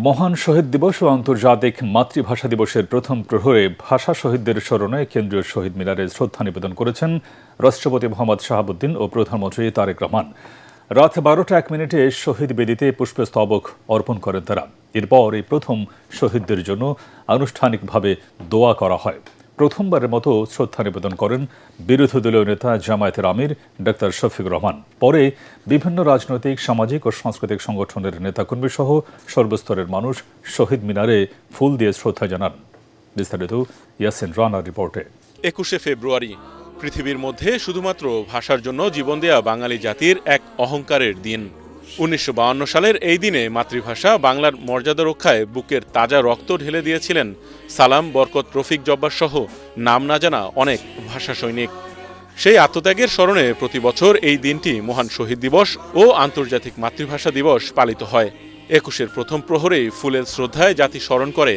মহান শহীদ দিবস ও আন্তর্জাতিক মাতৃভাষা দিবসের প্রথম প্রহরে ভাষা শহীদদের স্মরণে কেন্দ্রীয় শহীদ মিনারে শ্রদ্ধা নিবেদন করেছেন রাষ্ট্রপতি মোহাম্মদ শাহাবুদ্দিন ও প্রধানমন্ত্রী তারেক রহমান। রাত 12টা 1 মিনিটে শহীদ বেদিতে পুষ্পস্তবক অর্পণ করেন তারা। এরপর এই প্রথম শহীদদের জন্য আনুষ্ঠানিকভাবে দোয়া করা হয়। প্রথমবারের মতো শ্রদ্ধা নিবেদন করেন বিরোধী দলীয় নেতা জামায়াতের আমির ডাক্তার শফিকুর রহমান। পরে বিভিন্ন রাজনৈতিক, সামাজিক ও সাংস্কৃতিক সংগঠনের নেতাকর্মী সহ সর্বস্তরের মানুষ শহীদ মিনারে ফুল দিয়ে শ্রদ্ধা জানান। বিস্তারিত ইয়াসিন রানার রিপোর্টে। 21শে ফেব্রুয়ারি পৃথিবীর মধ্যে শুধুমাত্র ভাষার জন্য জীবন দেয়া বাঙালি জাতির এক অহংকারের দিন। 1952 সালের এই দিনে মাতৃভাষা বাংলার মর্যাদা রক্ষায় বুকের তাজা রক্ত ঢেলে দিয়েছিলেন সালাম, বরকত, রফিক, জব্বার সহ নাম না জানা অনেক ভাষা সৈনিক। সেই আত্মত্যাগের স্মরণে প্রতি বছর এই দিনটি মহান শহীদ দিবস ও আন্তর্জাতিক মাতৃভাষা দিবস পালিত হয়। 21-এর প্রথম প্রহরেই ফুলেল শ্রদ্ধায় জাতি স্মরণ করে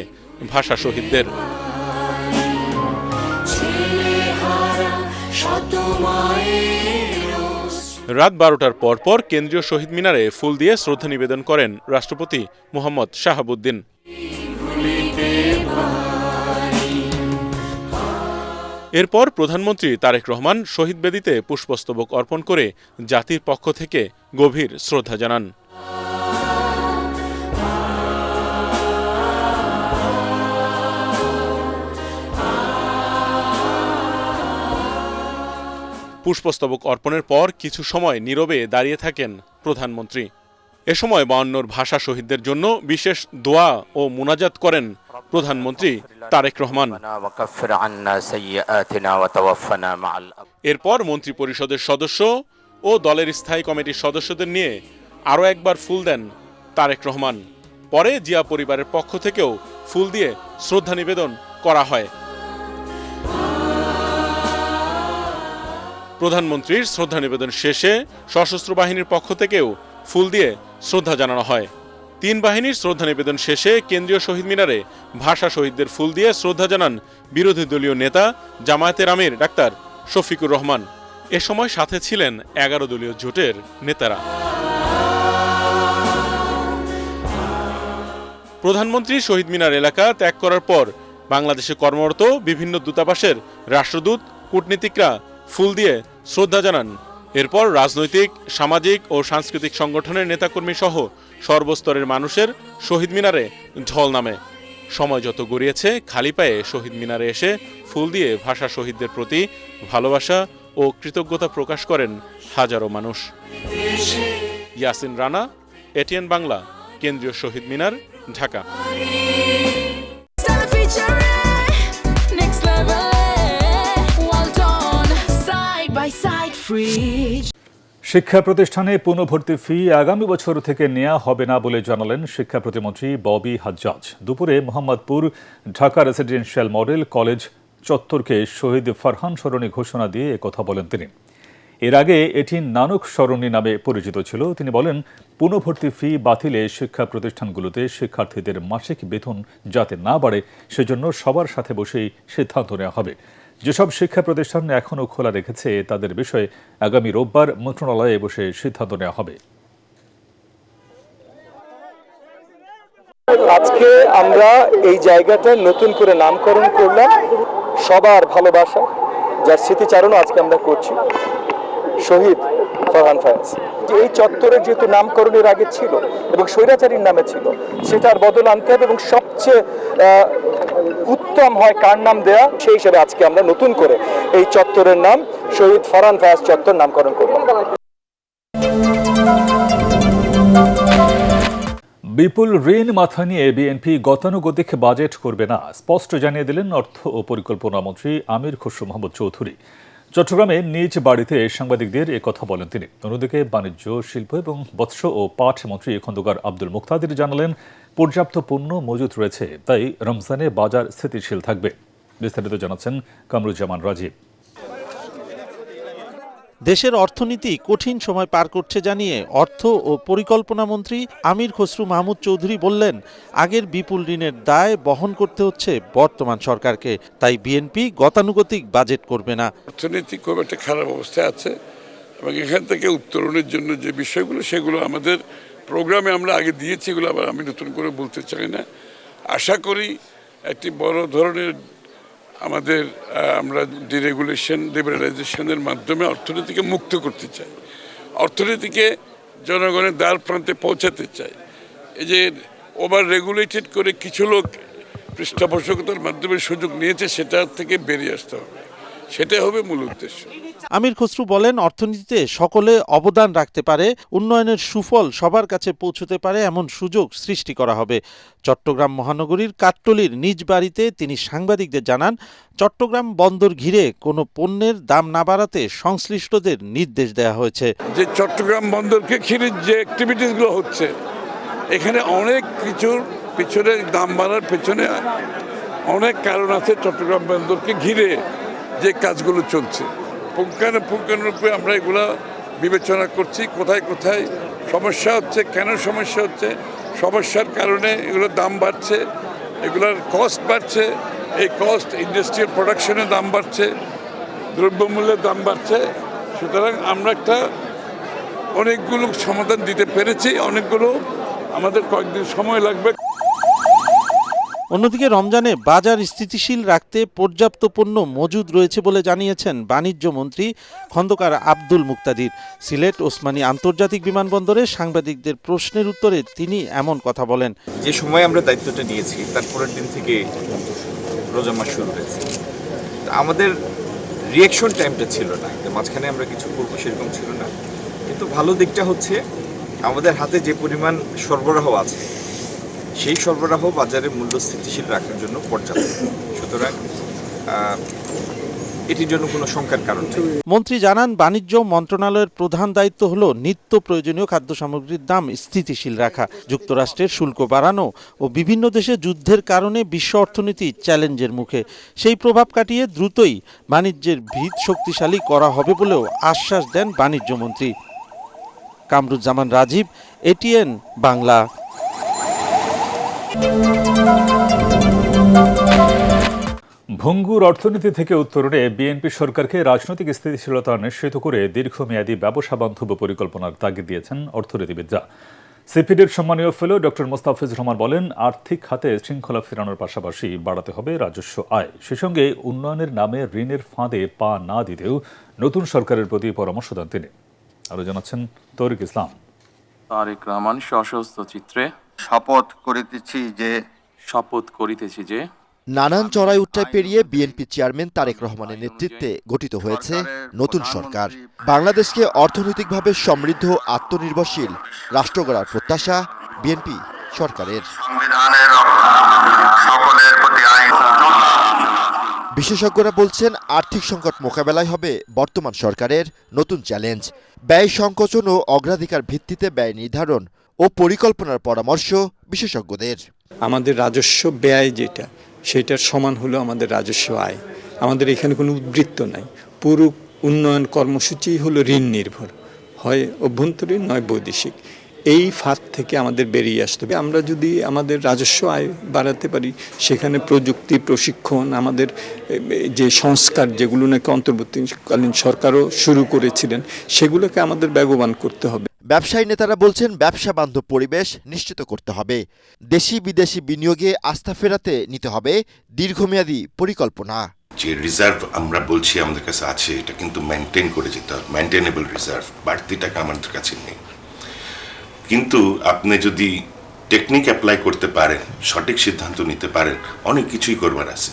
ভাষা শহীদদের। রাত 12টার পরপর কেন্দ্রীয় শহীদ মিনারে ফুল দিয়ে শ্রদ্ধা নিবেদন করেন রাষ্ট্রপতি মোহাম্মদ শাহাবুদ্দিন। এরপর প্রধানমন্ত্রী তারেক রহমান শহীদ বেদিতে পুষ্পস্তবক অর্পণ করে জাতির পক্ষ থেকে গভীর শ্রদ্ধা জানান। পুষ্পস্তবক অর্পণের পর কিছু সময় নীরবে দাঁড়িয়ে থাকেন প্রধানমন্ত্রী। এ সময় 52 ভাষা শহীদদের জন্য বিশেষ দোয়া ও মুনাজাত করেন প্রধানমন্ত্রী তারেক রহমান। এরপর মন্ত্রী পরিষদের সদস্য ও দলের স্থায়ী কমিটির সদস্যদের নিয়ে আরও একবার ফুল দেন তারেক রহমান। পরে জিয়া পরিবারের পক্ষ থেকেও ফুল দিয়ে শ্রদ্ধা নিবেদন করা হয়। প্রধানমন্ত্রীর শ্রদ্ধা নিবেদন শেষে সশস্ত্র বাহিনীর পক্ষ থেকেও ফুল দিয়ে শ্রদ্ধা জানানো হয়। 3 বাহিনীর শ্রদ্ধা নিবেদন শেষে কেন্দ্রীয় শহীদ মিনারে ভাষা শহীদদের ফুল দিয়ে শ্রদ্ধা জানান বিরোধী দলীয় নেতা জামায়াতের আমির ডাক্তার শফিকুর রহমান। এ সময় সাথে ছিলেন 11 দলীয় জোটের নেতারা। প্রধানমন্ত্রী শহীদ মিনার এলাকা ত্যাগ করার পর বাংলাদেশে কর্মরত বিভিন্ন দূতাবাসের রাষ্ট্রদূত, কূটনীতিকরা ফুল দিয়ে শ্রদ্ধা জানান। এরপর রাজনৈতিক, সামাজিক ও সাংস্কৃতিক সংগঠনের নেতাকর্মী সহ সর্বস্তরের মানুষের শহীদ মিনারে ঢল নামে। সময় যত গড়িয়েছে খালি পায়ে শহীদ মিনারে এসে ফুল দিয়ে ভাষা শহীদদের প্রতি ভালোবাসা ও কৃতজ্ঞতা প্রকাশ করেন হাজারো মানুষ। ইয়াসিন রানা, এটিএন বাংলা, কেন্দ্রীয় শহীদ মিনার, ঢাকা। শিক্ষা প্রতিষ্ঠানে পুনর্ভর্তি ফি আগামী বছর থেকে নেওয়া হবে না বলে জানালেন শিক্ষা প্রতিমন্ত্রী ববি হাজ্জাজ। দুপুরে Mohammadpur Dhaka residential model college চত্বরকে শহীদ ফারহান সরণি ঘোষণা দিয়ে একথা বলেন তিনি। এর আগে এটি নানক সরণি নামে পরিচিত ছিল। তিনি বলেন, পুনর্ভর্তি ফি বাতিলে শিক্ষা প্রতিষ্ঠানগুলোতে শিক্ষার্থীদের মাসিক বেতন যাতে না বাড়ে সেজন্য সবার সাথে বসেই সিদ্ধান্ত নেওয়া হবে। যেসব শিক্ষা প্রতিষ্ঠান এখনও খোলা রেখেছে তাদের বিষয়ে আগামী রোববার মন্ত্রণালয়ে বসে সিদ্ধান্ত নেওয়া হবে। আজকে আমরা এই জায়গাটা নতুন করে নামকরণ করলাম সবার ভালোবাসা, যার স্মৃতিচারণ আজকে আমরা করছি, শহীদ ফারহান ফায়াজ। এই চত্বরে যেহেতু নামকরণের আগে ছিল এবং স্বৈরাচারীর নামে ছিল, সেটার বদল আনতে হবে এবং সবচেয়ে উত্তম হয় কার নাম দেয়া, সেই হিসেবে আজকে আমরা নতুন করে এই চত্বরের নাম শহীদ ফারহান ফায়াজ চত্বর নামকরণ করলাম। বিপুল ঋণ মাথা নিয়ে বিএনপি গতানুগতিক বাজেট করবে না, স্পষ্ট জানিয়ে দিলেন অর্থ ও পরিকল্পনা মন্ত্রী আমির খসরু মাহমুদ চৌধুরী। চট্টগ্রামে নিজ বাড়িতে সাংবাদিকদের একথা বলেন তিনি। অন্যদিকে বাণিজ্য, শিল্প এবং মৎস্য ও পাট মন্ত্রী খন্দকার আব্দুল মুক্তাদির জানালেন, পর্যাপ্ত পণ্য মজুত রয়েছে, তাই রমজানে বাজার স্থিতিশীল থাকবে। বিস্তারিত জানাচ্ছেন কামরুজ্জামান রাজীব। দেশের অর্থনীতি কঠিন সময় পার করছে জানিয়ে অর্থ ও পরিকল্পনা মন্ত্রী আমির খসরু মাহমুদ চৌধুরী বললেন, আগের বিপুল ঋণের দায় বহন করতে হচ্ছে বর্তমান সরকারকে, তাই বিএনপি গতানুগতিক বাজেট করবে না। অর্থনীতি খুব একটা খারাপ অবস্থায় আছে এবং এখান থেকে উত্তরণের জন্য যে বিষয়গুলো সেগুলো আমাদের প্রোগ্রামে আমরা আগে দিয়েছি, এগুলো আবার আমি নতুন করে বলতে চাই না। আশা করি একটি বড় ধরনের আমাদের আমরা ডিরেগুলেশন লিবারালাইজেশনের মাধ্যমে অর্থনীতিকে মুক্ত করতে চাই, অর্থনীতিকে জনগণের দ্বার প্রান্তে পৌঁছাতে চাই। এই যে ওভার রেগুলেটেড করে কিছু লোক পৃষ্ঠপোষকতার মাধ্যমে সুযোগ নিয়েছে, সেটা থেকে বেরিয়ে আসতে হবে, সেটাই হবে মূল উদ্দেশ্য। আমির খসরু বলেন, অর্থনীতিতে সকলে অবদান রাখতে পারে, উন্নয়নের সুফল সবার কাছে পৌঁছতে পারে এমন সুযোগ সৃষ্টি করা হবে। চট্টগ্রাম মহানগরীর কাট্টলীর নিজ বাড়িতে তিনি সাংবাদিকদের জানান, চট্টগ্রাম বন্দর ঘিরে কোনো পণ্যের দাম না বাড়াতে সংশ্লিষ্টদের নির্দেশ দেওয়া হয়েছে। যে চট্টগ্রাম বন্দরকে ঘিরে যে অ্যাক্টিভিটিসগুলো হচ্ছে, এখানে অনেক কিছুর পিছনে দাম বাড়ার পেছনে অনেক কারণ আছে। চট্টগ্রাম বন্দরকে ঘিরে যে কাজগুলো চলছে, পুঙ্খানুপুঙ্খানুরূপে আমরা এগুলো বিবেচনা করছি, কোথায় কোথায় সমস্যা হচ্ছে, কেন সমস্যা হচ্ছে, সমস্যার কারণে এগুলোর দাম বাড়ছে, এগুলোর কস্ট বাড়ছে, এই কস্ট ইন্ডাস্ট্রিয়াল প্রোডাকশনের দাম বাড়ছে, দ্রব্যমূল্যের দাম বাড়ছে। সুতরাং আমরা অনেকগুলো সমাধান দিতে পেরেছি, অনেকগুলো আমাদের কয়েকদিন সময় লাগবে। অন্যদিকে রমজানে বাজার স্থিতিশীল রাখতে পর্যাপ্ত পণ্য মজুদ রয়েছে বলে জানিয়েছেন বাণিজ্য মন্ত্রী খন্দকার আব্দুল মুক্তাদির। সিলেট ওসমানী আন্তর্জাতিক বিমানবন্দরে সাংবাদিকদের প্রশ্নের উত্তরে তিনি এমন কথা বলেন। যে সময় আমরা দায়িত্বটা নিয়েছি তার পরের দিন থেকে রোজা মাস শুরু হয়েছে, আমাদের রিয়াকশন টাইমটা ছিল না, মাঝখানে আমরা কিছু করবো সেরকম ছিল না। কিন্তু ভালো দিকটা হচ্ছে আমাদের হাতে যে পরিমাণ সরবরাহ আছে, সেই সরবরাহ বাজারে মূল্য স্থিতিশীল রাখার জন্য পর্যাপ্ত। সুতরাং এটির জন্য কোনো শঙ্কার কারণ নেই। মন্ত্রী জানান, বাণিজ্য মন্ত্রণালয়ের প্রধান দায়িত্ব হলো নিত্য প্রয়োজনীয় খাদ্য সামগ্রীর দাম স্থিতিশীল রাখা। যুক্তরাষ্ট্রের শুল্ক বাড়ানো ও বিভিন্ন দেশে যুদ্ধের কারণে বিশ্ব অর্থনীতি চ্যালেঞ্জের মুখে, সেই প্রভাব কাটিয়ে দ্রুতই বাণিজ্যের ভিত শক্তিশালী করা হবে বলেও আশ্বাস দেন বাণিজ্য মন্ত্রী। কামরুজ্জামান রাজীব, এটিএন বাংলা। ভঙ্গুর অর্থনীতি থেকে উত্তরণে বিএনপি সরকারকে রাজনৈতিক স্থিতিশীলতা নিশ্চিত করে দীর্ঘমেয়াদী ব্যবসা বান্ধব পরিকল্পনার তাগিদ দিয়েছেন অর্থনীতিবিদরা। সিপিডির সম্মানীয় ফেলো ডক্টর মোস্তাফিজুর রহমান বলেন, আর্থিক খাতে শৃঙ্খলা ফেরানোর পাশাপাশি বাড়াতে হবে রাজস্ব আয়। সে সঙ্গে উন্নয়নের নামে ঋণের ফাঁদে পা না দিতেও নতুন সরকারের প্রতি পরামর্শ দেন তিনি। আরো জানাচ্ছেন তরিক ইসলাম। তারেক রহমান সশস্ত্র চিত্রে শপথ করিতেছি যে নানান চড়াই উতরাই পেরিয়ে বিএনপি চেয়ারম্যান তারেক রহমানের নেতৃত্বে গঠিত হয়েছে নতুন সরকার। বাংলাদেশকে অর্থনৈতিকভাবে সমৃদ্ধ আত্মনির্ভরশীল রাষ্ট্র গড়ার প্রত্যাশা বিএনপি সরকারের। বিশেষজ্ঞরা বলছেন, আর্থিক সংকট মোকাবেলায় হবে বর্তমান সরকারের নতুন চ্যালেঞ্জ। ব্যয় সংকোচন ও অগ্রাধিকার ভিত্তিতে ব্যয় নির্ধারণ ও পরিকল্পনার পরামর্শ বিশেষজ্ঞদের। আমাদের রাজস্ব ব্যয় যেটা, সেটার সমান হলো আমাদের রাজস্ব আয়। আমাদের এখানে কোনো উদ্বৃত্ত নাই। পুরো উন্নয়ন কর্মসূচি হলো ঋণ নির্ভর, হয় অভ্যন্তরীণ নয় বৈদেশিক। এই ফাঁদ থেকে আমাদের বেরিয়ে আসতে হবে। আমরা যদি আমাদের রাজস্ব আয় বাড়াতে পারি, সেখানে প্রযুক্তি, প্রশিক্ষণ, আমাদের যে সংস্কার, যেগুলো নাকি অন্তর্বর্তীকালীন সরকারও শুরু করেছিলেন, সেগুলোকে আমাদের বেগবান করতে হবে। ব্যবসায়ী নেতারা বলছেন, ব্যবসা বান্ধব পরিবেশ নিশ্চিত করতে হবে। দেশি বিদেশি বিনিয়োগে আস্থা ফেরাতে নিতে হবে দীর্ঘমেয়াদী পরিকল্পনা। যে রিজার্ভ আমরা বলছি আমাদের কাছে আছে, এটা কিন্তু মেনটেন করে যেতে হবে, মেনটেনেবল রিজার্ভ। বাড়তি টাকা আমাদের কাছে নেই, কিন্তু আপনি যদি টেকনিক অ্যাপ্লাই করতে পারেন, সঠিক সিদ্ধান্ত নিতে পারেন, অনেক কিছুই করবার আছে।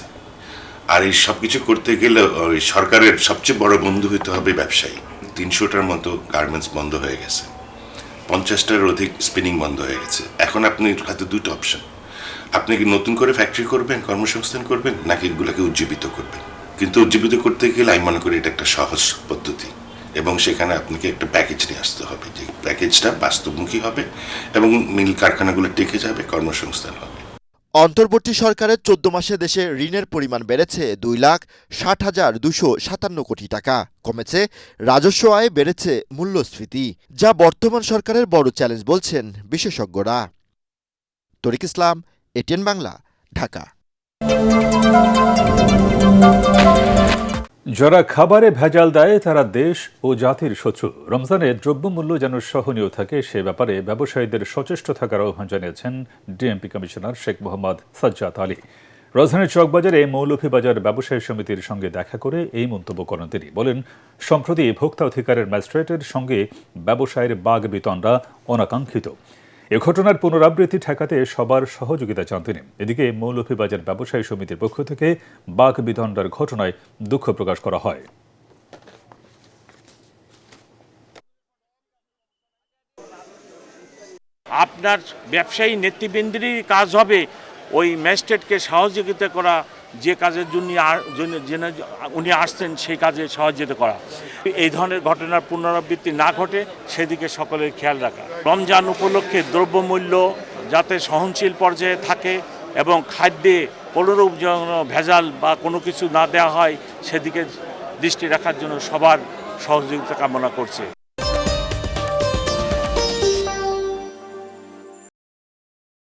আর এই সব কিছু করতে গেলে ওই সরকারের সবচেয়ে বড় বন্ধু হতে হবে ব্যবসায়ী। 300টার মতো গার্মেন্টস বন্ধ হয়ে গেছে, 50টার অধিক স্পিনিং বন্ধ হয়ে গেছে। এখন আপনি হাতে দুটো অপশন, আপনি কি নতুন করে ফ্যাক্টরি করবেন, কর্মসংস্থান করবেন, নাকি এগুলোকে উজ্জীবিত করবেন। কিন্তু উজ্জীবিত করতে গেলে আমি মনে করি এটা একটা সহজ পদ্ধতি, এবং সেখানে আপনাকে একটা প্যাকেজ নিয়ে আসতে হবে, যে প্যাকেজটা বাস্তবমুখী হবে এবং মিল কারখানাগুলো টিকে যাবে, কর্মসংস্থান হবে। অন্তর্বর্তী সরকারের 14 মাসে দেশে ঋণের পরিমাণ বেড়েছে 2,60,257 কোটি টাকা। কমেছে রাজস্ব আয়, বেড়েছে মূল্যস্ফীতি, যা বর্তমান সরকারের বড় চ্যালেঞ্জ বলছেন বিশেষজ্ঞরা। তরিক ইসলাম, এটিএন বাংলা, ঢাকা। যারা খাবারে ভেজাল দেয় তারা দেশ ও জাতির শত্রু। রমজানে দ্রব্যমূল্য যেন সহনীয় থাকে সে ব্যাপারে ব্যবসায়ীদের সচেষ্ট থাকার আহ্বান জানিয়েছেন ডিএমপি কমিশনার শেখ মোহাম্মদ সাজ্জাদ আলী। রাজধানীর চকবাজারে মৌলভীবাজার ব্যবসায়ী সমিতির সঙ্গে দেখা করে এই মন্তব্য করেন তিনি। বলেন, সম্প্রতি ভোক্তা অধিকারের ম্যাজিস্ট্রেটের সঙ্গে ব্যবসায়ীর বাগ বিতণ্ডা অনাকাঙ্ক্ষিত। এ ঘটনার পুনরাবৃত্তি ঠেকাতে সবার সহযোগিতা চান তিনি। এদিকে মৌলভীবাজার ব্যবসায়ী সমিতির পক্ষ থেকে বাগ বিতণ্ডার ঘটনায় দুঃখ প্রকাশ করা হয়। আপনার ব্যবসায়ী নেতৃবৃন্দেরই কাজ হবে ওই ম্যাজিস্ট্রেটকে সহযোগিতা করা, যে কাজের জন্য উনি আসছেন সেই কাজে সহযোগিতা করা। এই ধরনের ঘটনার পুনরাবৃত্তি না ঘটে সেদিকে সকলের খেয়াল রাখা। রমজান উপলক্ষে দ্রব্যমূল্য যাতে সহনশীল পর্যায়ে থাকে এবং খাদ্যে কোনোরূপ যেন ভেজাল বা কোনো কিছু না দেওয়া হয় সেদিকে দৃষ্টি রাখার জন্য সবার সহযোগিতা কামনা করছে।